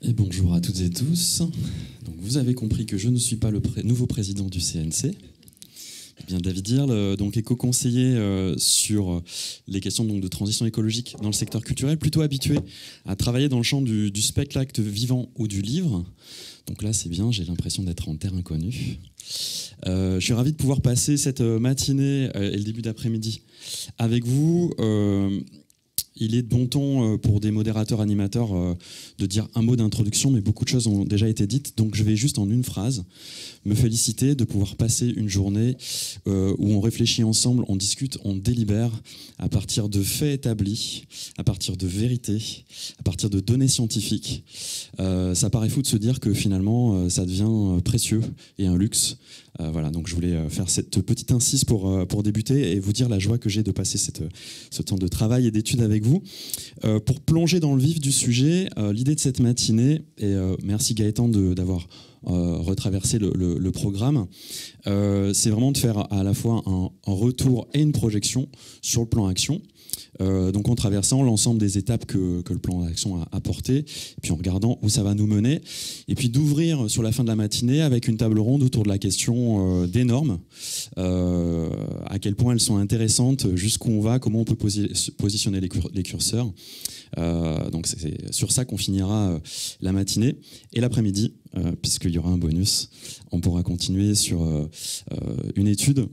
Et bonjour à toutes et tous. Donc vous avez compris que je ne suis pas le nouveau président du CNC. Eh bien, David Hirle donc, est co-conseiller sur les questions donc, de transition écologique dans le secteur culturel, plutôt habitué à travailler dans le champ du spectacle vivant ou du livre. Donc là, c'est bien, j'ai l'impression d'être en terre inconnue. Je suis ravi de pouvoir passer cette matinée et le début d'après-midi avec vous. Il est de bon ton pour des modérateurs animateurs de dire un mot d'introduction, mais beaucoup de choses ont déjà été dites, donc je vais juste en une phrase me féliciter de pouvoir passer une journée où on réfléchit ensemble, on discute, on délibère à partir de faits établis, à partir de vérités, à partir de données scientifiques. Ça paraît fou de se dire que finalement ça devient précieux et un luxe. Voilà, donc je voulais faire cette petite incise pour débuter et vous dire la joie que j'ai de passer ce temps de travail et d'études avec vous. Pour plonger dans le vif du sujet, l'idée de cette matinée, et merci Gaëtan d'avoir retraversé le programme, c'est vraiment de faire à la fois un retour et une projection sur le plan action. Donc en traversant l'ensemble des étapes que le plan d'action a apportées, puis en regardant où ça va nous mener, et puis d'ouvrir sur la fin de la matinée avec une table ronde autour de la question des normes, à quel point elles sont intéressantes, jusqu'où on va, comment on peut positionner les curseurs. Donc c'est sur ça qu'on finira la matinée. Et l'après-midi, puisqu'il y aura un bonus, on pourra continuer sur une étude.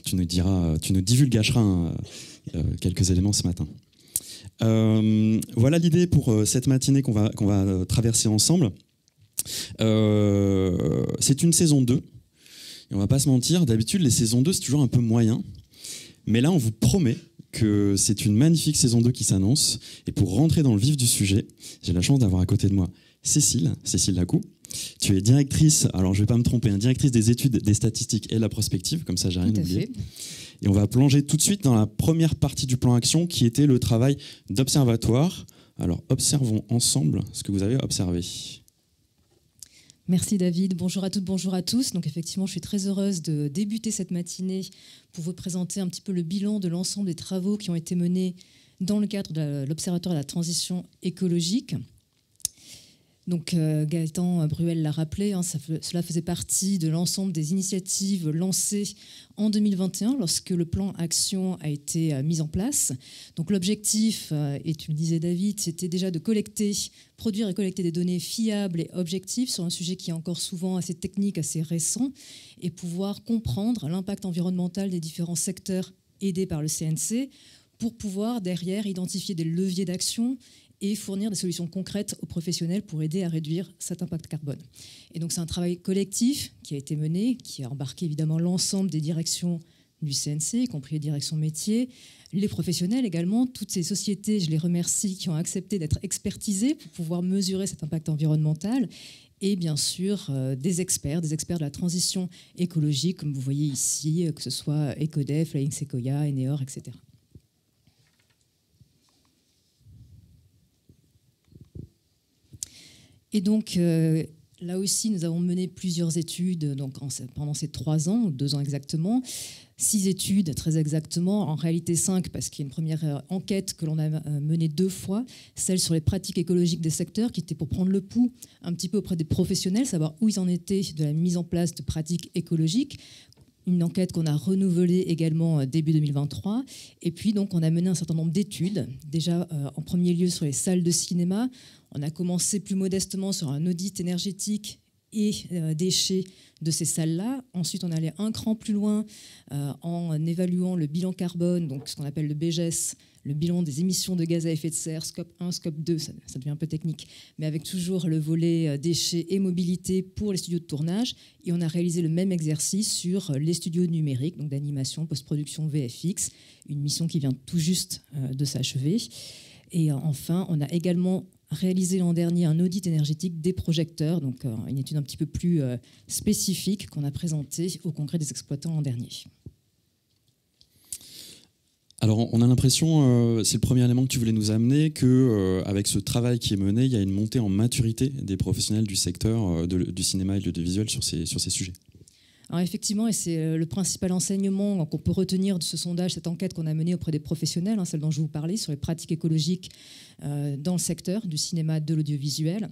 Tu nous divulgacheras quelques éléments ce matin. Voilà l'idée pour cette matinée qu'on va traverser ensemble. C'est une saison 2. Et on va pas se mentir, d'habitude les saisons 2 c'est toujours un peu moyen. Mais là on vous promet que c'est une magnifique saison 2 qui s'annonce. Et pour rentrer dans le vif du sujet, j'ai la chance d'avoir à côté de moi Cécile Lacou. Tu es directrice, alors je ne vais pas me tromper, directrice des études, des statistiques et de la prospective, comme ça j'ai rien oublié. Et on va plonger tout de suite dans la première partie du plan action qui était le travail d'observatoire. Alors observons ensemble ce que vous avez observé. Merci David, bonjour à toutes, bonjour à tous. Donc effectivement, je suis très heureuse de débuter cette matinée pour vous présenter un petit peu le bilan de l'ensemble des travaux qui ont été menés dans le cadre de l'Observatoire de la transition écologique. Donc Gaëtan Bruel l'a rappelé, cela faisait partie de l'ensemble des initiatives lancées en 2021 lorsque le plan action a été mis en place. Donc l'objectif, et tu le disais David, c'était déjà de produire et collecter des données fiables et objectives sur un sujet qui est encore souvent assez technique, assez récent, et pouvoir comprendre l'impact environnemental des différents secteurs aidés par le CNC pour pouvoir derrière identifier des leviers d'action et fournir des solutions concrètes aux professionnels pour aider à réduire cet impact carbone. Et donc c'est un travail collectif qui a été mené, qui a embarqué évidemment l'ensemble des directions du CNC, y compris les directions métiers, les professionnels également, toutes ces sociétés, je les remercie, qui ont accepté d'être expertisées pour pouvoir mesurer cet impact environnemental, et bien sûr des experts de la transition écologique, comme vous voyez ici, que ce soit Ecodef, Flying Sequoia, Eneor, etc. Et donc, là aussi, nous avons mené plusieurs études pendant ces 3 ans, 2 ans exactement. 6 études, très exactement. En réalité, 5, parce qu'il y a une première enquête que l'on a menée 2 fois, celle sur les pratiques écologiques des secteurs, qui était pour prendre le pouls un petit peu auprès des professionnels, savoir où ils en étaient de la mise en place de pratiques écologiques. Une enquête qu'on a renouvelée également début 2023. Et puis, donc, on a mené un certain nombre d'études. Déjà, en premier lieu, sur les salles de cinéma. On a commencé plus modestement sur un audit énergétique et déchets de ces salles-là. Ensuite, on allait un cran plus loin en évaluant le bilan carbone, donc ce qu'on appelle le BGES, le bilan des émissions de gaz à effet de serre, scope 1, scope 2, ça devient un peu technique, mais avec toujours le volet déchets et mobilité pour les studios de tournage. Et on a réalisé le même exercice sur les studios numériques, donc d'animation, post-production, VFX, une mission qui vient tout juste de s'achever. Et enfin, on a également réalisé l'an dernier un audit énergétique des projecteurs, donc une étude un petit peu plus spécifique qu'on a présentée au Congrès des exploitants l'an dernier. Alors, on a l'impression, c'est le premier élément que tu voulais nous amener, qu'avec ce travail qui est mené, il y a une montée en maturité des professionnels du secteur du cinéma et de l'audiovisuel sur ces sujets. Alors effectivement, et c'est le principal enseignement qu'on peut retenir de ce sondage, cette enquête qu'on a menée auprès des professionnels, celle dont je vous parlais, sur les pratiques écologiques dans le secteur du cinéma, de l'audiovisuel.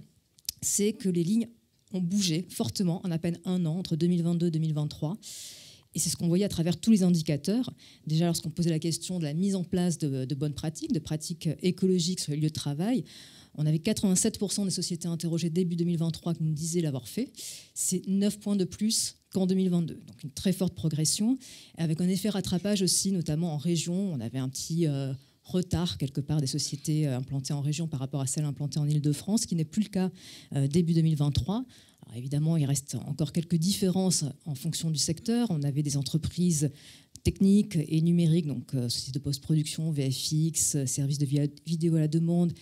c'est que les lignes ont bougé fortement en à peine un an, entre 2022 et 2023. Et c'est ce qu'on voyait à travers tous les indicateurs. Déjà, lorsqu'on posait la question de la mise en place de bonnes pratiques, de pratiques écologiques sur les lieux de travail, on avait 87% des sociétés interrogées début 2023 qui nous disaient l'avoir fait. C'est 9 points de plus qu'en 2022. Donc une très forte progression, avec un effet rattrapage aussi, notamment en région. On avait un petit retard quelque part des sociétés implantées en région par rapport à celles implantées en Île-de-France, qui n'est plus le cas début 2023. Alors évidemment, il reste encore quelques différences en fonction du secteur. On avait des entreprises techniques et numériques, donc sociétés de post-production, VFX, services de vidéo à la demande,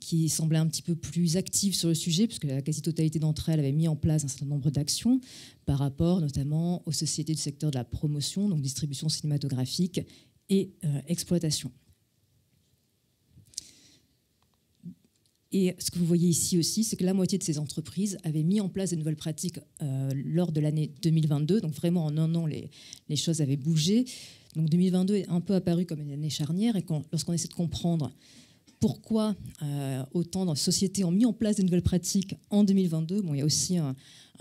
qui semblaient un petit peu plus actives sur le sujet, puisque la quasi-totalité d'entre elles avaient mis en place un certain nombre d'actions par rapport notamment aux sociétés du secteur de la promotion, donc distribution cinématographique et exploitation. Et ce que vous voyez ici aussi, c'est que la moitié de ces entreprises avaient mis en place de nouvelles pratiques lors de l'année 2022. Donc vraiment, en un an, les choses avaient bougé. Donc 2022 est un peu apparu comme une année charnière. Et lorsqu'on essaie de comprendre pourquoi autant de sociétés ont mis en place de nouvelles pratiques en 2022, bon, il y a aussi un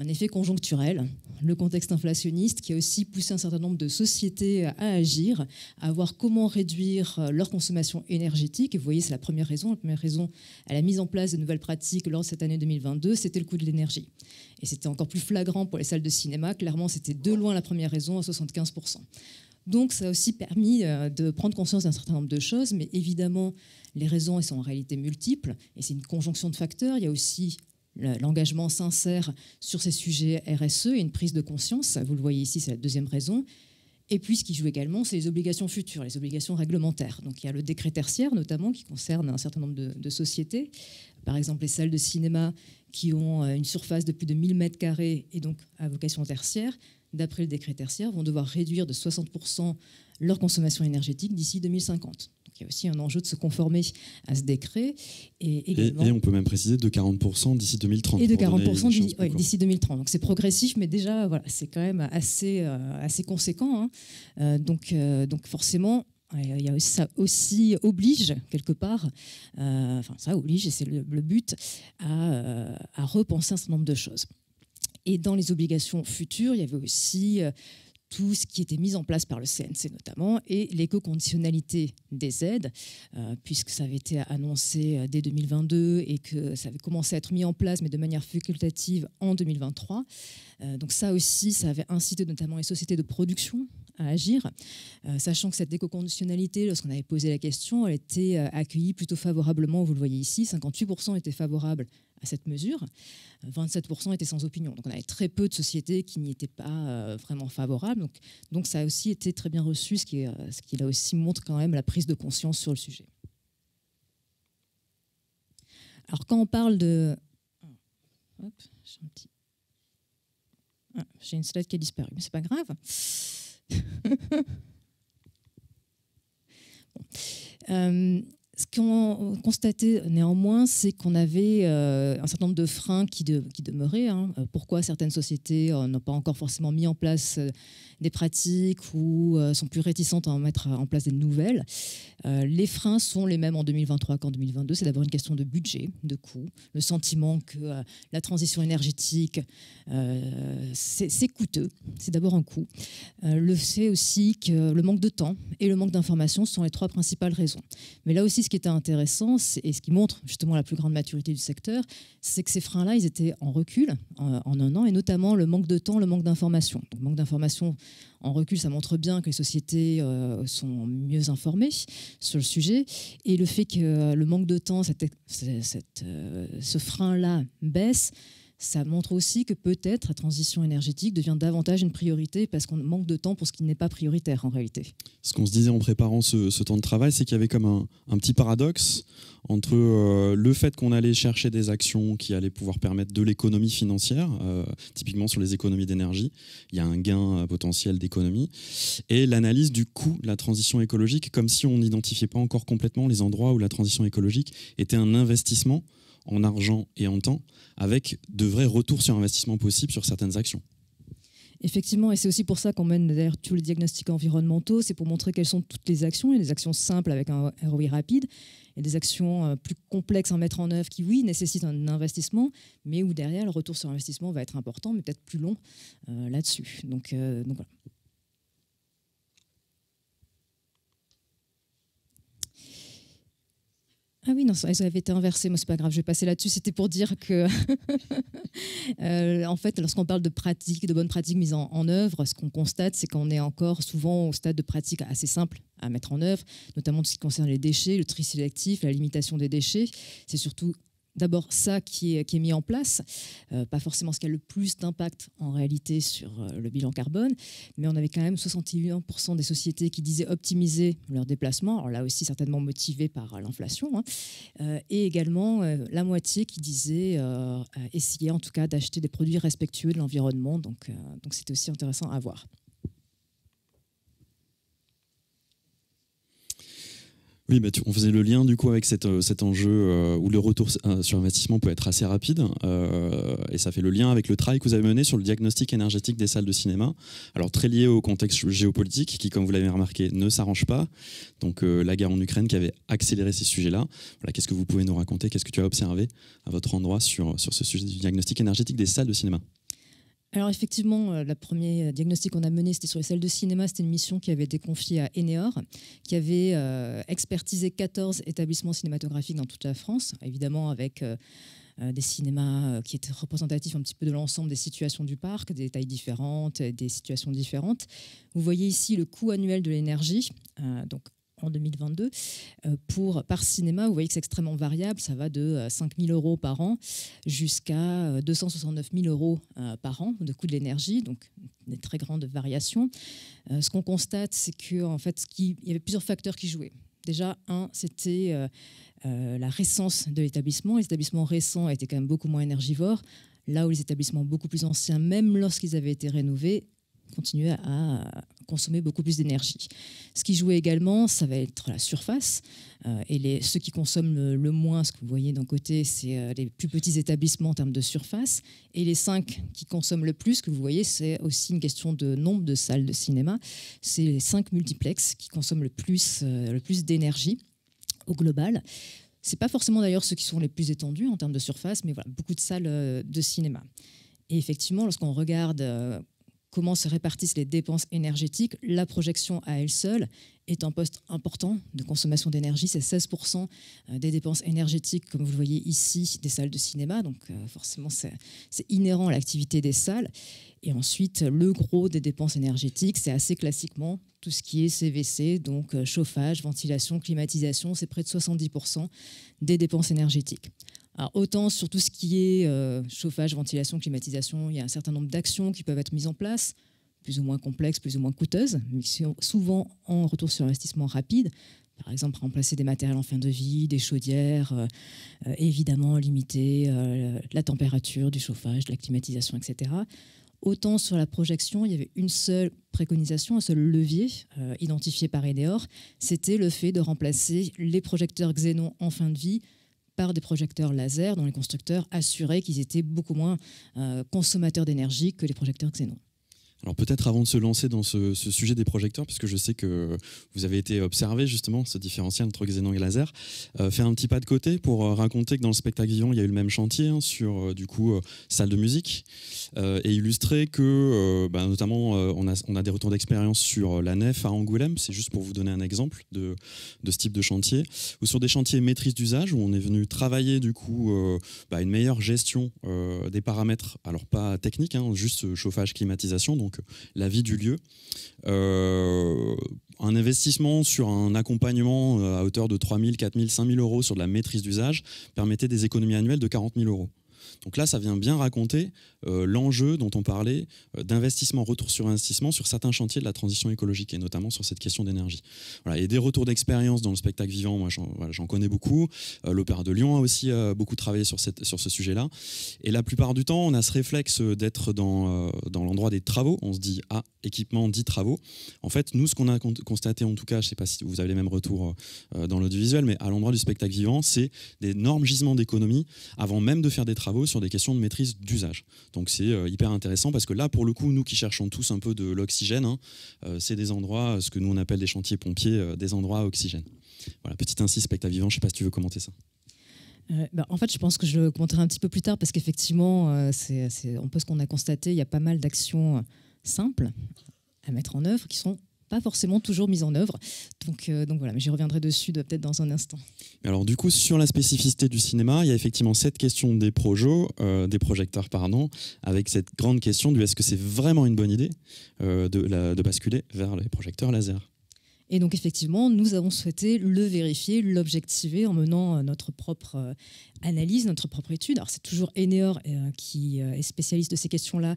effet conjoncturel, le contexte inflationniste qui a aussi poussé un certain nombre de sociétés à agir, à voir comment réduire leur consommation énergétique. Et vous voyez, c'est la première raison. La première raison à la mise en place de nouvelles pratiques lors de cette année 2022, c'était le coût de l'énergie. Et c'était encore plus flagrant pour les salles de cinéma. Clairement, c'était de loin la première raison, à 75%. Donc, ça a aussi permis de prendre conscience d'un certain nombre de choses, mais évidemment, les raisons, elles sont en réalité multiples, et c'est une conjonction de facteurs. Il y a aussi l'engagement sincère sur ces sujets RSE et une prise de conscience. Vous le voyez ici, c'est la deuxième raison. Et puis, ce qui joue également, c'est les obligations futures, les obligations réglementaires. Donc, il y a le décret tertiaire, notamment, qui concerne un certain nombre de sociétés. Par exemple, les salles de cinéma qui ont une surface de plus de 1000 m² et donc à vocation tertiaire, d'après le décret tertiaire, vont devoir réduire de 60% leur consommation énergétique d'ici 2050. Donc, il y a aussi un enjeu de se conformer à ce décret. Et on peut même préciser de 40% d'ici 2030. Et de 40% d'ici 2030. Donc c'est progressif, mais déjà, voilà, c'est quand même assez conséquent. Hein. Donc forcément, il y a aussi, ça aussi oblige, quelque part, ça oblige, et c'est le but, à repenser un certain nombre de choses. Et dans les obligations futures, il y avait aussi tout ce qui était mis en place par le CNC notamment, et l'éco-conditionnalité des aides, puisque ça avait été annoncé dès 2022 et que ça avait commencé à être mis en place, mais de manière facultative en 2023. Donc ça aussi, ça avait incité notamment les sociétés de production à agir, sachant que cette éco-conditionnalité, lorsqu'on avait posé la question, elle était accueillie plutôt favorablement, vous le voyez ici, 58% étaient favorables à cette mesure, 27% étaient sans opinion. Donc on avait très peu de sociétés qui n'y étaient pas vraiment favorables. Donc ça a aussi été très bien reçu, ce qui là aussi montre quand même la prise de conscience sur le sujet. Alors quand on parle de... Hop, j'ai une slide qui a disparu, mais c'est pas grave. Ce qu'on constatait néanmoins, c'est qu'on avait un certain nombre de freins qui demeuraient. Pourquoi certaines sociétés n'ont pas encore forcément mis en place des pratiques ou sont plus réticentes à en mettre en place des nouvelles. Les freins sont les mêmes en 2023 qu'en 2022. C'est d'abord une question de budget, de coût, le sentiment que la transition énergétique, c'est coûteux. C'est d'abord un coût. Le fait aussi que le manque de temps et le manque d'information sont les trois principales raisons. Mais là aussi, ce qui était intéressant, et ce qui montre justement la plus grande maturité du secteur, c'est que ces freins-là, ils étaient en recul en un an, et notamment le manque de temps, le manque d'information. Donc, manque d'information en recul, ça montre bien que les sociétés sont mieux informées sur le sujet, et le fait que le manque de temps, ce frein-là baisse, ça montre aussi que peut-être la transition énergétique devient davantage une priorité parce qu'on manque de temps pour ce qui n'est pas prioritaire en réalité. Ce qu'on se disait en préparant ce temps de travail, c'est qu'il y avait comme un petit paradoxe entre le fait qu'on allait chercher des actions qui allaient pouvoir permettre de l'économie financière, typiquement sur les économies d'énergie, il y a un gain potentiel d'économie, et l'analyse du coût de la transition écologique, comme si on n'identifiait pas encore complètement les endroits où la transition écologique était un investissement en argent et en temps, avec de vrais retours sur investissement possibles sur certaines actions. Effectivement, et c'est aussi pour ça qu'on mène d'ailleurs tous les diagnostics environnementaux, c'est pour montrer quelles sont toutes les actions. Il y a des actions simples avec un ROI rapide, il y a des actions plus complexes à mettre en œuvre qui, oui, nécessitent un investissement, mais où derrière, le retour sur investissement va être important, mais peut-être plus long là-dessus. Donc voilà. Ah oui, non, ça avait été inversé, moi c'est pas grave, je vais passer là-dessus. C'était pour dire que, en fait, lorsqu'on parle de pratiques, de bonnes pratiques mises en œuvre, ce qu'on constate, c'est qu'on est encore souvent au stade de pratiques assez simples à mettre en œuvre, notamment tout ce qui concerne les déchets, le tri sélectif, la limitation des déchets. C'est surtout d'abord ça qui est mis en place, pas forcément ce qui a le plus d'impact en réalité sur le bilan carbone, mais on avait quand même 61% des sociétés qui disaient optimiser leurs déplacements, alors là aussi certainement motivés par l'inflation, hein, et également la moitié qui disait essayer en tout cas d'acheter des produits respectueux de l'environnement, donc c'était aussi intéressant à voir. Oui, on faisait le lien du coup avec cet enjeu où le retour sur investissement peut être assez rapide, et ça fait le lien avec le travail que vous avez mené sur le diagnostic énergétique des salles de cinéma. Alors très lié au contexte géopolitique qui, comme vous l'avez remarqué, ne s'arrange pas. Donc la guerre en Ukraine qui avait accéléré ces sujets-là. Voilà, qu'est-ce que vous pouvez nous raconter? Qu'est-ce que tu as observé à votre endroit sur ce sujet du diagnostic énergétique des salles de cinéma? Alors effectivement, le premier diagnostic qu'on a mené, c'était sur les salles de cinéma. C'était une mission qui avait été confiée à Eneor, qui avait expertisé 14 établissements cinématographiques dans toute la France, évidemment avec des cinémas qui étaient représentatifs un petit peu de l'ensemble des situations du parc, des tailles différentes, des situations différentes. Vous voyez ici le coût annuel de l'énergie, donc en 2022, par cinéma, vous voyez que c'est extrêmement variable, ça va de 5 000 € par an jusqu'à 269 000 € par an de coût de l'énergie, donc des très grandes variations. Ce qu'on constate, c'est qu'en fait, il y avait plusieurs facteurs qui jouaient. Déjà, c'était la récence de l'établissement. Les établissements récents étaient quand même beaucoup moins énergivores, là où les établissements beaucoup plus anciens, même lorsqu'ils avaient été rénovés, continuer à consommer beaucoup plus d'énergie. Ce qui jouait également, ça va être la surface. Et ceux qui consomment le moins, ce que vous voyez d'un côté, c'est les plus petits établissements en termes de surface. Et les 5 qui consomment le plus, ce que vous voyez, c'est aussi une question de nombre de salles de cinéma. C'est les 5 multiplex qui consomment le plus d'énergie au global. Ce n'est pas forcément d'ailleurs ceux qui sont les plus étendus en termes de surface, mais voilà, beaucoup de salles de cinéma. Et effectivement, lorsqu'on regarde comment se répartissent les dépenses énergétiques, la projection à elle seule est un poste important de consommation d'énergie. C'est 16% des dépenses énergétiques, comme vous le voyez ici, des salles de cinéma. Donc forcément, c'est inhérent à l'activité des salles. Et ensuite, le gros des dépenses énergétiques, c'est assez classiquement tout ce qui est CVC, donc chauffage, ventilation, climatisation. C'est près de 70% des dépenses énergétiques. Alors, autant sur tout ce qui est chauffage, ventilation, climatisation, il y a un certain nombre d'actions qui peuvent être mises en place, plus ou moins complexes, plus ou moins coûteuses, mais qui sont souvent en retour sur investissement rapide. Par exemple, remplacer des matériels en fin de vie, des chaudières, évidemment limiter la température du chauffage, de la climatisation, etc. Autant sur la projection, il y avait une seule préconisation, un seul levier identifié par Eneor, c'était le fait de remplacer les projecteurs xénon en fin de vie par des projecteurs laser dont les constructeurs assuraient qu'ils étaient beaucoup moins consommateurs d'énergie que les projecteurs xénon. Alors peut-être avant de se lancer dans ce sujet des projecteurs, puisque je sais que vous avez été observé justement ce différentiel entre xénon et laser, faire un petit pas de côté pour raconter que dans le spectacle vivant, il y a eu le même chantier sur du coup salle de musique, et illustrer que notamment on a des retours d'expérience sur la nef à Angoulême, c'est juste pour vous donner un exemple de ce type de chantier, ou sur des chantiers maîtrise d'usage où on est venu travailler du coup une meilleure gestion des paramètres, alors pas techniques, juste chauffage, climatisation, donc la vie du lieu. Un investissement sur un accompagnement à hauteur de 3 000, 4 000, 5 000 € sur de la maîtrise d'usage permettait des économies annuelles de 40 000 €. Donc là, ça vient bien raconter l'enjeu dont on parlait d'investissement, retour sur investissement sur certains chantiers de la transition écologique et notamment sur cette question d'énergie. Voilà, et des retours d'expérience dans le spectacle vivant, moi j'en connais beaucoup. L'Opéra de Lyon a aussi beaucoup travaillé sur ce sujet-là. Et la plupart du temps, on a ce réflexe d'être dans l'endroit des travaux. On se dit, équipement dit travaux. En fait, nous, ce qu'on a constaté, en tout cas, je ne sais pas si vous avez les mêmes retours dans l'audiovisuel, mais à l'endroit du spectacle vivant, c'est d'énormes gisements d'économie avant même de faire des travaux. travaux sur des questions de maîtrise d'usage. Donc c'est hyper intéressant parce que là, pour le coup, nous qui cherchons tous un peu de l'oxygène, c'est des endroits, ce que nous on appelle des chantiers pompiers, des endroits à oxygène. Voilà, petit ainsi spectacle vivant, je ne sais pas si tu veux commenter ça. En fait, je pense que je le commenterai un petit peu plus tard parce qu'effectivement, on peut ce qu'on a constaté, il y a pas mal d'actions simples à mettre en œuvre qui sont pas forcément toujours mises en œuvre. Donc voilà, mais j'y reviendrai dessus peut-être dans un instant. Alors du coup, sur la spécificité du cinéma, il y a effectivement cette question des projecteurs, avec cette grande question du est-ce que c'est vraiment une bonne idée de basculer vers les projecteurs laser. Et donc effectivement, nous avons souhaité le vérifier, l'objectiver en menant notre propre analyse, notre propre étude. Alors c'est toujours Eneor qui est spécialiste de ces questions-là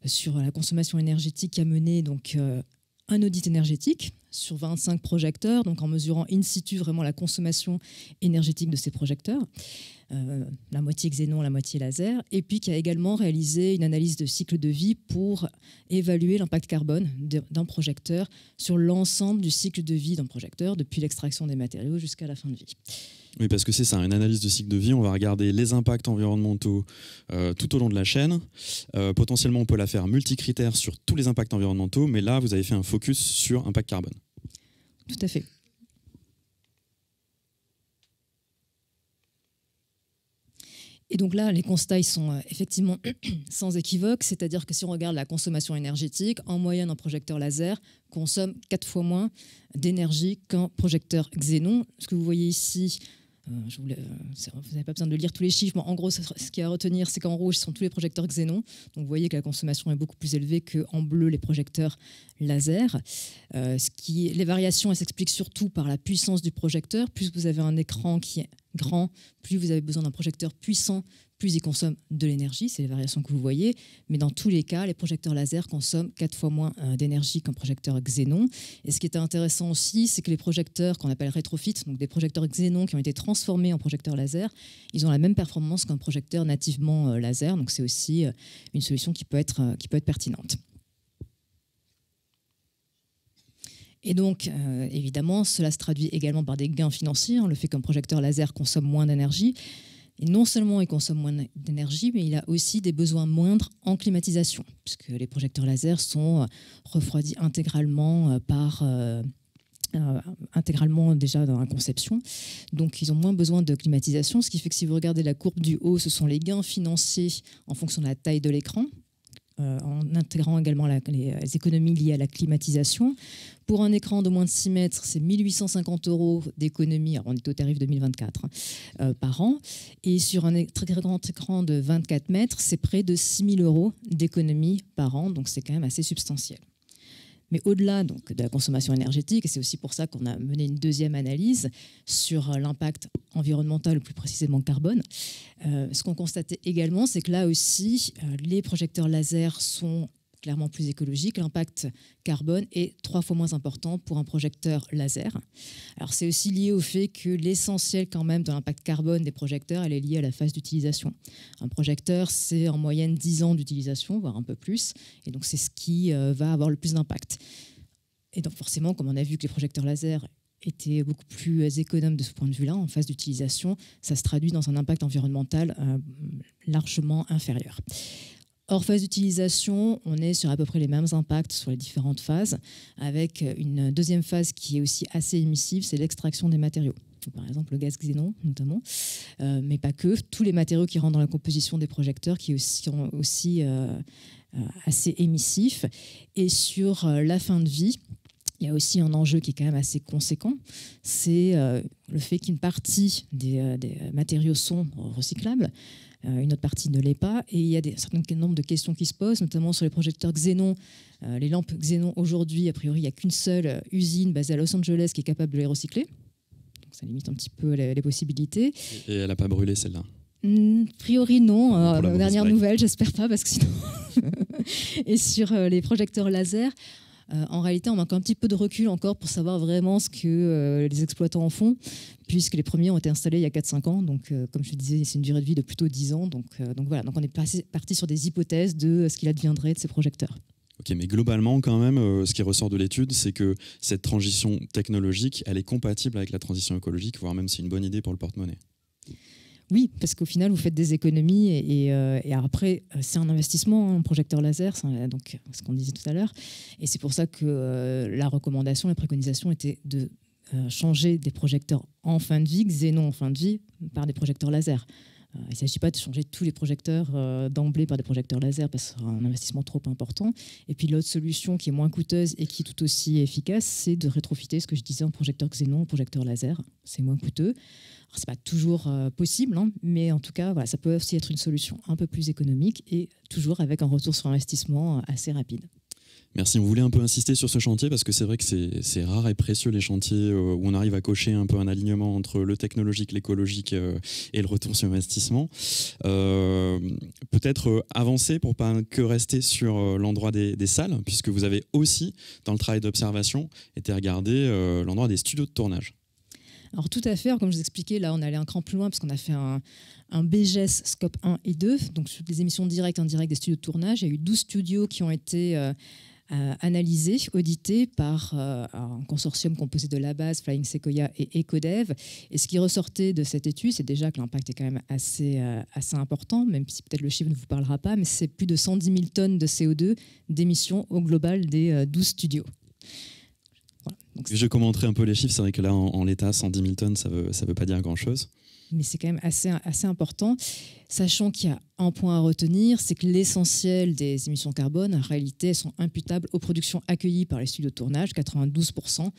sur la consommation énergétique, qui a mené donc un audit énergétique sur 25 projecteurs, donc en mesurant in situ vraiment la consommation énergétique de ces projecteurs, la moitié xénon, la moitié laser, et puis qui a également réalisé une analyse de cycle de vie pour évaluer l'impact carbone d'un projecteur sur l'ensemble du cycle de vie d'un projecteur, depuis l'extraction des matériaux jusqu'à la fin de vie. Oui, parce que c'est ça, une analyse de cycle de vie, on va regarder les impacts environnementaux tout au long de la chaîne. Potentiellement, on peut la faire multicritère sur tous les impacts environnementaux, mais là, vous avez fait un focus sur impact carbone. Tout à fait. Et donc là, les constats ils sont effectivement sans équivoque, c'est-à-dire que si on regarde la consommation énergétique, en moyenne, un projecteur laser consomme 4 fois moins d'énergie qu'un projecteur xénon. Ce que vous voyez ici, vous n'avez pas besoin de lire tous les chiffres, mais en gros, ce qu'il y a à retenir, c'est qu'en rouge, ce sont tous les projecteurs xénon. Donc vous voyez que la consommation est beaucoup plus élevée qu'en bleu, les projecteurs laser. Les variations, elles s'expliquent surtout par la puissance du projecteur. Plus vous avez un écran qui est grand, plus vous avez besoin d'un projecteur puissant, plus il consomme de l'énergie, c'est les variations que vous voyez, mais dans tous les cas, les projecteurs laser consomment 4 fois moins d'énergie qu'un projecteur xénon. Et ce qui est intéressant aussi, c'est que les projecteurs qu'on appelle rétrofit, donc des projecteurs xénon qui ont été transformés en projecteurs laser, ils ont la même performance qu'un projecteur nativement laser, donc c'est aussi une solution qui peut être pertinente. Et donc, évidemment, cela se traduit également par des gains financiers, le fait qu'un projecteur laser consomme moins d'énergie. Et non seulement il consomme moins d'énergie, mais il a aussi des besoins moindres en climatisation, puisque les projecteurs laser sont refroidis intégralement intégralement déjà dans la conception. Donc, ils ont moins besoin de climatisation, ce qui fait que si vous regardez la courbe du haut, ce sont les gains financiers en fonction de la taille de l'écran, en intégrant également les économies liées à la climatisation. Pour un écran de moins de 6 mètres, c'est 1 850 € d'économie, on est au tarif 2024, par an. Et sur un très grand écran de 24 mètres, c'est près de 6 000 € d'économie par an, donc c'est quand même assez substantiel. Mais au-delà donc, de la consommation énergétique, et c'est aussi pour ça qu'on a mené une deuxième analyse sur l'impact environnemental, plus précisément carbone, ce qu'on constatait également, c'est que là aussi, les projecteurs laser sont clairement plus écologiques. L'impact carbone est 3 fois moins important pour un projecteur laser. Alors c'est aussi lié au fait que l'essentiel quand même de l'impact carbone des projecteurs, elle est liée à la phase d'utilisation. Un projecteur, c'est en moyenne 10 ans d'utilisation, voire un peu plus. Et donc c'est ce qui va avoir le plus d'impact. Et donc forcément, comme on a vu que les projecteurs laser étaient beaucoup plus économes de ce point de vue-là, en phase d'utilisation, ça se traduit dans un impact environnemental largement inférieur. Hors phase d'utilisation, on est sur à peu près les mêmes impacts sur les différentes phases, avec une deuxième phase qui est aussi assez émissive, c'est l'extraction des matériaux. Par exemple, le gaz xénon, notamment, mais pas que. Tous les matériaux qui rentrent dans la composition des projecteurs qui sont aussi assez émissifs. Et sur la fin de vie, il y a aussi un enjeu qui est quand même assez conséquent, c'est le fait qu'une partie des matériaux sont recyclables, une autre partie ne l'est pas, et il y a un certain nombre de questions qui se posent, notamment sur les projecteurs xénon. Les lampes xénon aujourd'hui, a priori, il n'y a qu'une seule usine basée à Los Angeles qui est capable de les recycler, donc ça limite un petit peu les possibilités. Et elle n'a pas brûlé celle-là? A priori non, dernière nouvelle, j'espère pas, parce que sinon... Et sur les projecteurs laser, en réalité, on manque un petit peu de recul encore pour savoir vraiment ce que les exploitants en font, puisque les premiers ont été installés il y a 4-5 ans. Donc, comme je disais, c'est une durée de vie de plutôt 10 ans. Donc voilà, donc on est parti sur des hypothèses de ce qu'il adviendrait de ces projecteurs. Ok, mais globalement, quand même, ce qui ressort de l'étude, c'est que cette transition technologique, elle est compatible avec la transition écologique, voire même c'est une bonne idée pour le porte-monnaie. Oui, parce qu'au final, vous faites des économies et après, c'est un investissement, un projecteur laser, donc ce qu'on disait tout à l'heure. Et c'est pour ça que la recommandation, la préconisation était de changer des projecteurs en fin de vie, xénon en fin de vie, par des projecteurs laser. Il ne s'agit pas de changer tous les projecteurs d'emblée par des projecteurs laser parce que ce sera un investissement trop important. Et puis l'autre solution qui est moins coûteuse et qui est tout aussi efficace, c'est de rétrofiter ce que je disais en projecteur xénon, en projecteur laser. C'est moins coûteux. Ce n'est pas toujours possible, hein, mais en tout cas, voilà, ça peut aussi être une solution un peu plus économique et toujours avec un retour sur investissement assez rapide. Merci, on voulait un peu insister sur ce chantier parce que c'est vrai que c'est rare et précieux les chantiers où on arrive à cocher un peu un alignement entre le technologique, l'écologique et le retour sur investissement. Peut-être avancer pour pas que rester sur l'endroit des salles, puisque vous avez aussi, dans le travail d'observation, été regarder l'endroit des studios de tournage. Alors tout à fait, alors, comme je vous expliquais, là on allait un cran plus loin parce qu'on a fait un BGS Scope 1 et 2, donc sur des émissions directes et indirectes des studios de tournage. Il y a eu 12 studios qui ont été analysés, audités par un consortium composé de la base, Flying Sequoia et Ecodev. Et ce qui ressortait de cette étude, c'est déjà que l'impact est quand même assez important, même si peut-être le chiffre ne vous parlera pas, mais c'est plus de 110 000 tonnes de CO2 d'émissions au global des 12 studios. Voilà. Donc, je commenterai un peu les chiffres, c'est vrai que là en l'état 110 000 tonnes ça veut pas dire grand chose. Mais c'est quand même assez important, sachant qu'il y a un point à retenir, c'est que l'essentiel des émissions carbone, en réalité, elles sont imputables aux productions accueillies par les studios de tournage. 92%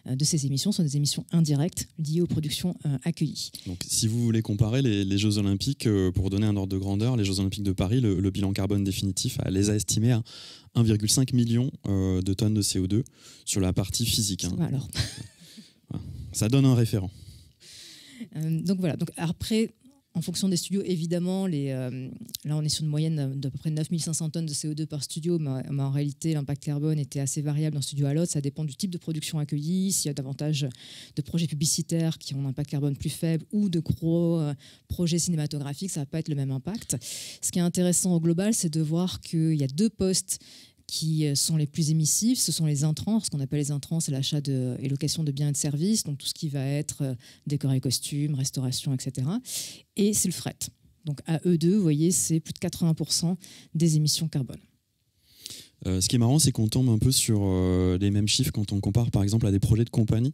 de ces émissions sont des émissions indirectes liées aux productions accueillies. Donc, si vous voulez comparer les Jeux Olympiques, pour donner un ordre de grandeur, les Jeux Olympiques de Paris, le bilan carbone définitif les a estimés à 1,5 million de tonnes de CO2 sur la partie physique. Hein. Alors. Ça donne un référent. Donc voilà, donc après, en fonction des studios, évidemment, là on est sur une moyenne d'à peu près 9500 tonnes de CO2 par studio, mais en réalité l'impact carbone était assez variable d'un studio à l'autre, ça dépend du type de production accueillie, s'il y a davantage de projets publicitaires qui ont un impact carbone plus faible ou de gros projets cinématographiques, ça ne va pas être le même impact. Ce qui est intéressant au global, c'est de voir qu'il y a 2 postes qui sont les plus émissifs, ce sont les intrants. Ce qu'on appelle les intrants, c'est l'achat et location de biens et de services, donc tout ce qui va être décor et costumes, restauration, etc. Et c'est le fret. Donc à eux deux, vous voyez, c'est plus de 80% des émissions carbone. Ce qui est marrant, c'est qu'on tombe un peu sur les mêmes chiffres quand on compare par exemple à des projets de compagnie.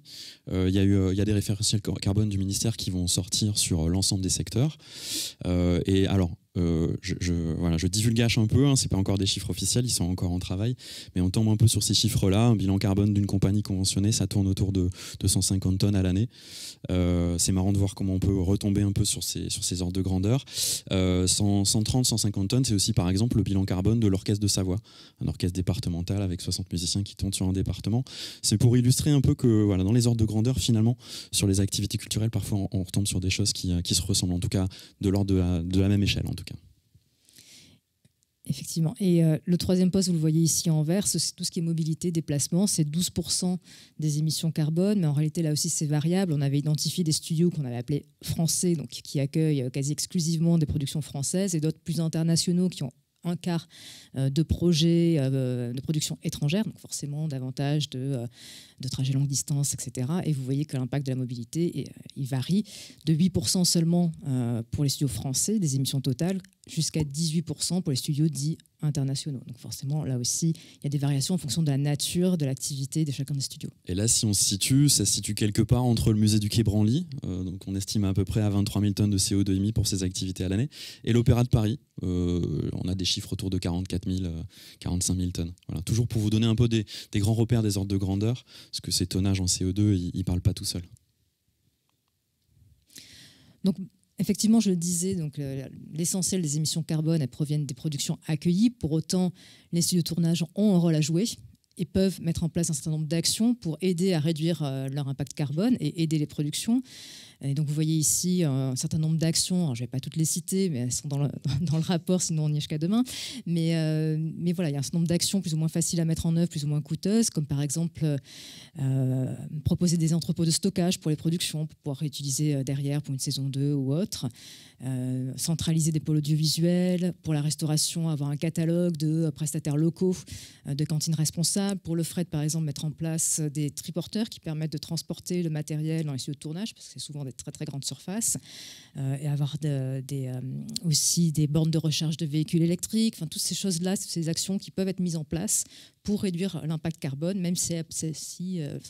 Il y a des référentiels carbone du ministère qui vont sortir sur l'ensemble des secteurs. Et alors, je divulgage un peu, hein, c'est pas encore des chiffres officiels, ils sont encore en travail, mais on tombe un peu sur ces chiffres-là. Un bilan carbone d'une compagnie conventionnée, ça tourne autour de 250 tonnes à l'année. C'est marrant de voir comment on peut retomber un peu sur ces ordres de grandeur. 130, 150 tonnes, c'est aussi par exemple le bilan carbone de l'Orchestre de Savoie, un orchestre départemental avec 60 musiciens qui tournent sur un département. C'est pour illustrer un peu que voilà, dans les ordres de grandeur, finalement, sur les activités culturelles, parfois on retombe sur des choses qui se ressemblent, en tout cas de l'ordre de la même échelle en tout cas. Effectivement. Et le troisième poste, vous le voyez ici en vert, c'est tout ce qui est mobilité, déplacement. C'est 12% des émissions carbone, mais en réalité, là aussi, c'est variable. On avait identifié des studios qu'on avait appelés français, donc qui accueillent quasi exclusivement des productions françaises, et d'autres plus internationaux qui ont un quart de projets de production étrangère, donc forcément davantage de trajets longue distance, etc. Et vous voyez que l'impact de la mobilité, il varie de 8% seulement pour les studios français, des émissions totales, jusqu'à 18% pour les studios dits internationaux. Donc forcément, là aussi, il y a des variations en fonction de la nature de l'activité de chacun des studios. Et là, si on se situe, ça se situe quelque part entre le musée du Quai Branly, donc on estime à peu près à 23 000 tonnes de CO2 émis pour ces activités à l'année, et l'Opéra de Paris, on a des chiffres autour de 44 000, 45 000 tonnes. Voilà, toujours pour vous donner un peu des grands repères, des ordres de grandeur, parce que ces tonnages en CO2, ils ne parlent pas tout seuls. Donc, effectivement, je le disais, donc l'essentiel des émissions carbone, elles proviennent des productions accueillies. Pour autant, les studios de tournage ont un rôle à jouer et peuvent mettre en place un certain nombre d'actions pour aider à réduire leur impact carbone et aider les productions. Et donc vous voyez ici un certain nombre d'actions, alors je ne vais pas toutes les citer, mais elles sont dans le rapport, sinon on y est jusqu'à demain. Mais voilà, il y a un certain nombre d'actions plus ou moins faciles à mettre en œuvre, plus ou moins coûteuses, comme par exemple proposer des entrepôts de stockage pour les productions, pour pouvoir réutiliser derrière pour une saison 2 ou autre. Centraliser des pôles audiovisuels, pour la restauration, avoir un catalogue de prestataires locaux, de cantines responsables. Pour le fret, par exemple, mettre en place des triporteurs qui permettent de transporter le matériel dans les studios de tournage, parce que c'est souvent des très très grandes surfaces, et avoir aussi des bornes de recharge de véhicules électriques, enfin toutes ces choses-là, ces actions qui peuvent être mises en place pour réduire l'impact carbone, même si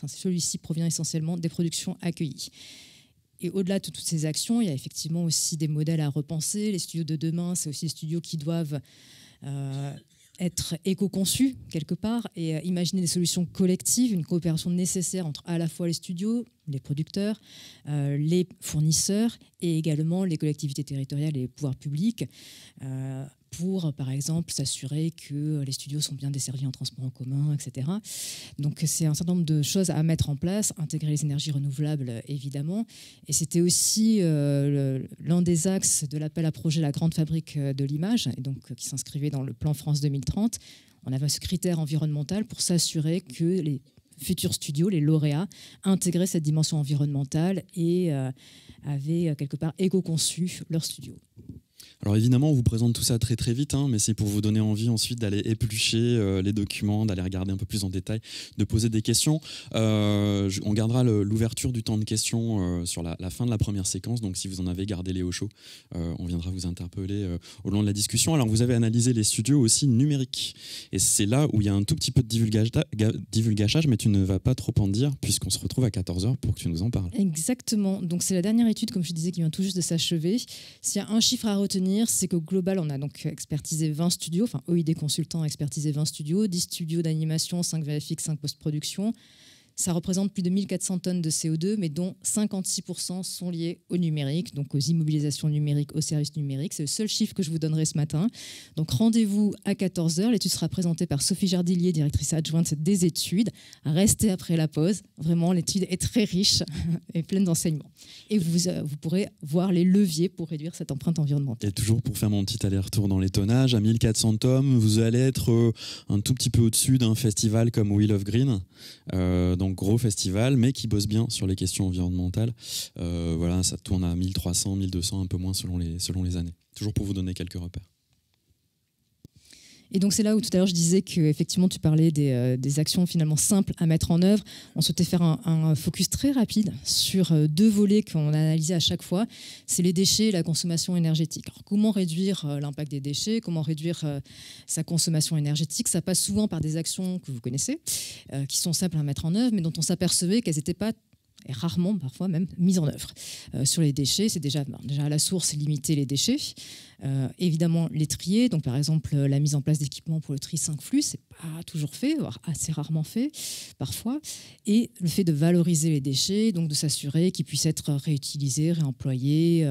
celui-ci provient essentiellement des productions accueillies. Et au-delà de toutes ces actions, il y a effectivement aussi des modèles à repenser. Les studios de demain, c'est aussi des studios qui doivent être éco-conçus quelque part et imaginer des solutions collectives, une coopération nécessaire entre à la fois les studios, les producteurs, les fournisseurs et également les collectivités territoriales et les pouvoirs publics pour, par exemple, s'assurer que les studios sont bien desservis en transport en commun, etc. Donc, c'est un certain nombre de choses à mettre en place, intégrer les énergies renouvelables, évidemment. Et c'était aussi l'un des axes de l'appel à projet La Grande Fabrique de l'Image, et donc, qui s'inscrivait dans le plan France 2030. On avait ce critère environnemental pour s'assurer que les futurs studios, les lauréats, intégraient cette dimension environnementale et avaient quelque part éco-conçu leur studio. Alors évidemment, on vous présente tout ça très très vite, hein, mais c'est pour vous donner envie ensuite d'aller éplucher les documents, d'aller regarder un peu plus en détail, de poser des questions. On gardera l'ouverture du temps de questions sur la fin de la première séquence, donc si vous en avez, gardez-les au chaud. On viendra vous interpeller au long de la discussion. Alors vous avez analysé les studios aussi numériques, et c'est là où il y a un tout petit peu de divulgachage, mais tu ne vas pas trop en dire, puisqu'on se retrouve à 14h pour que tu nous en parles. Exactement, donc c'est la dernière étude, comme je disais, qui vient tout juste de s'achever. S'il y a un chiffre à retenir, c'est qu'au global, on a donc expertisé 20 studios, enfin OID Consultant a expertisé 20 studios, 10 studios d'animation, 5 VFX, 5 post-production. Ça représente plus de 1400 tonnes de CO2, mais dont 56% sont liés au numérique, donc aux immobilisations numériques, aux services numériques. C'est le seul chiffre que je vous donnerai ce matin. Donc rendez-vous à 14h. L'étude sera présentée par Sophie Jardillier, directrice adjointe des études. Restez après la pause. Vraiment, l'étude est très riche et pleine d'enseignements. Et vous pourrez voir les leviers pour réduire cette empreinte environnementale. Et toujours pour faire mon petit aller-retour dans les tonnages, à 1400 tomes, vous allez être un tout petit peu au-dessus d'un festival comme Wheel of Green. Donc gros festival, mais qui bosse bien sur les questions environnementales. Voilà, ça tourne à 1300, 1200, un peu moins selon les années. Toujours pour vous donner quelques repères. Et donc c'est là où tout à l'heure je disais qu'effectivement tu parlais des actions finalement simples à mettre en œuvre. On souhaitait faire un focus très rapide sur 2 volets qu'on a analysés à chaque fois. C'est les déchets et la consommation énergétique. Alors, comment réduire l'impact des déchets, comment réduire sa consommation énergétique? Ça passe souvent par des actions que vous connaissez, qui sont simples à mettre en œuvre, mais dont on s'apercevait qu'elles n'étaient pas, et rarement parfois même, mise en œuvre. Sur les déchets, c'est déjà à la source limiter les déchets. Évidemment, les trier, donc par exemple la mise en place d'équipements pour le tri 5 flux, c'est pas toujours fait, voire assez rarement fait parfois. Et le fait de valoriser les déchets, donc de s'assurer qu'ils puissent être réutilisés, réemployés,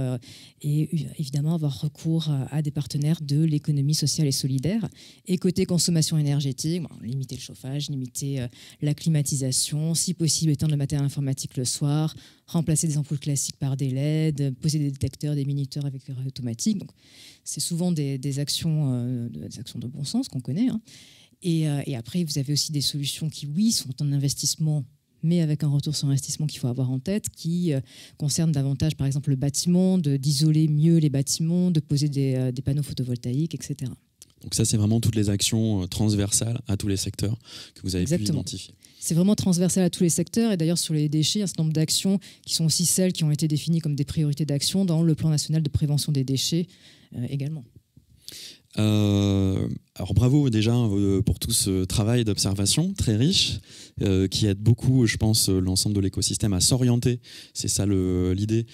et évidemment avoir recours à des partenaires de l'économie sociale et solidaire. Et côté consommation énergétique, limiter le chauffage, limiter la climatisation, si possible éteindre le matériel informatique le soir, remplacer des ampoules classiques par des LED, poser des détecteurs, des minuteurs avec des rails automatiques. Donc, c'est souvent des actions de bon sens qu'on connaît. Hein. Et après, vous avez aussi des solutions qui, oui, sont en investissement, mais avec un retour sur investissement qu'il faut avoir en tête, qui concernent davantage, par exemple, le bâtiment, d'isoler mieux les bâtiments, de poser des panneaux photovoltaïques, etc. Donc ça, c'est vraiment toutes les actions transversales à tous les secteurs que vous avez pu identifier. C'est vraiment transversal à tous les secteurs. Et d'ailleurs, sur les déchets, un certain nombre d'actions qui sont aussi celles qui ont été définies comme des priorités d'action dans le plan national de prévention des déchets également. Alors bravo déjà pour tout ce travail d'observation très riche qui aide beaucoup, je pense, l'ensemble de l'écosystème à s'orienter. C'est ça l'idée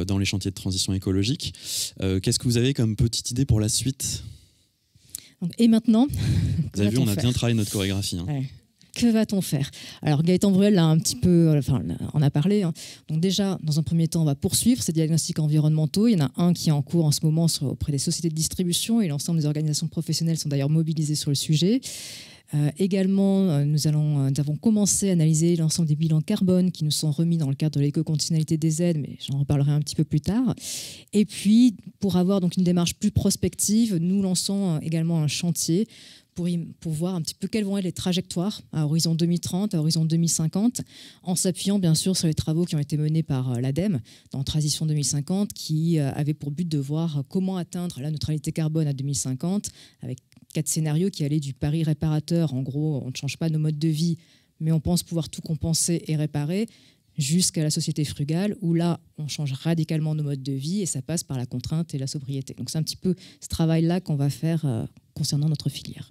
dans les chantiers de transition écologique. Qu'est-ce que vous avez comme petite idée pour la suite ? Et maintenant, vous avez vu, on a bien travaillé notre chorégraphie. Hein. Ouais. Que va-t-on faire? Alors Gaëtan Bruel l'a un petit peu, en a parlé. Hein. Donc déjà, dans un premier temps, on va poursuivre ces diagnostics environnementaux. Il y en a un qui est en cours en ce moment auprès des sociétés de distribution et l'ensemble des organisations professionnelles sont d'ailleurs mobilisées sur le sujet. Également, nous avons commencé à analyser l'ensemble des bilans carbone qui nous sont remis dans le cadre de l'éco-conditionnalité des aides, mais j'en reparlerai un petit peu plus tard. Et puis, pour avoir donc une démarche plus prospective, nous lançons également un chantier pour voir un petit peu quelles vont être les trajectoires à horizon 2030, à horizon 2050, en s'appuyant bien sûr sur les travaux qui ont été menés par l'ADEME dans Transition 2050, qui avait pour but de voir comment atteindre la neutralité carbone à 2050, avec 4 scénarios qui allaient du pari réparateur, en gros on ne change pas nos modes de vie, mais on pense pouvoir tout compenser et réparer, jusqu'à la société frugale, où là, on change radicalement nos modes de vie et ça passe par la contrainte et la sobriété. Donc c'est un petit peu ce travail-là qu'on va faire concernant notre filière.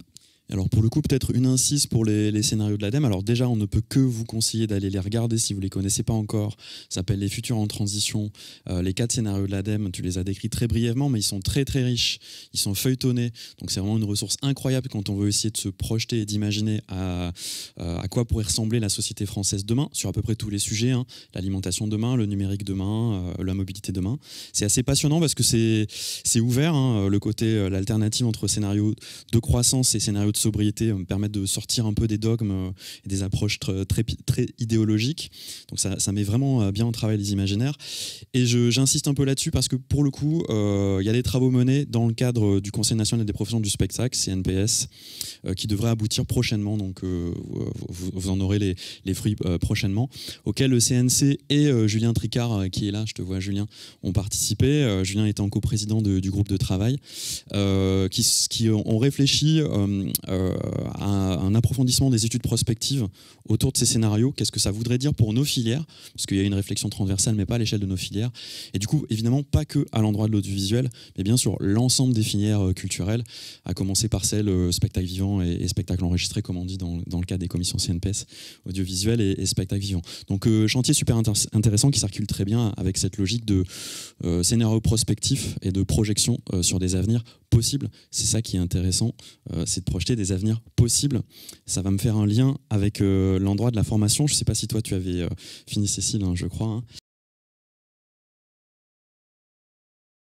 Alors pour le coup, peut-être une incise pour les scénarios de l'ADEME. Alors déjà, on ne peut que vous conseiller d'aller les regarder si vous ne les connaissez pas encore. Ça s'appelle Les Futurs en transition. Les 4 scénarios de l'ADEME, tu les as décrits très brièvement, mais ils sont très très riches. Ils sont feuilletonnés. Donc c'est vraiment une ressource incroyable quand on veut essayer de se projeter et d'imaginer à quoi pourrait ressembler la société française demain, sur à peu près tous les sujets, hein. L'alimentation demain, le numérique demain, la mobilité demain. C'est assez passionnant parce que c'est ouvert, hein, le côté, l'alternative entre scénarios de croissance et scénarios de sobriété me permettent de sortir un peu des dogmes et des approches très idéologiques. Donc ça met vraiment bien en travail les imaginaires. Et j'insiste un peu là-dessus parce que pour le coup, il y a des travaux menés dans le cadre du Conseil national des professions du spectacle, CNPS, qui devraient aboutir prochainement. Donc vous en aurez les fruits prochainement, auxquels le CNC et Julien Tricard, qui est là, je te vois Julien, ont participé. Julien était en coprésident du groupe de travail, qui ont réfléchi à un approfondissement des études prospectives autour de ces scénarios. Qu'est-ce que ça voudrait dire pour nos filières, parce qu'il y a une réflexion transversale, mais pas à l'échelle de nos filières. Et du coup, évidemment, pas que à l'endroit de l'audiovisuel, mais bien sûr l'ensemble des filières culturelles, à commencer par celles spectacle vivant et spectacle enregistré, comme on dit dans le cadre des commissions CNPS, audiovisuel et spectacle vivant. Donc chantier super intéressant qui circule très bien avec cette logique de scénario prospectif et de projection sur des avenirs possibles. C'est ça qui est intéressant, c'est de projeter des avenirs possibles. Ça va me faire un lien avec l'endroit de la formation. Je ne sais pas si toi tu avais fini, Cécile, hein, je crois. Hein.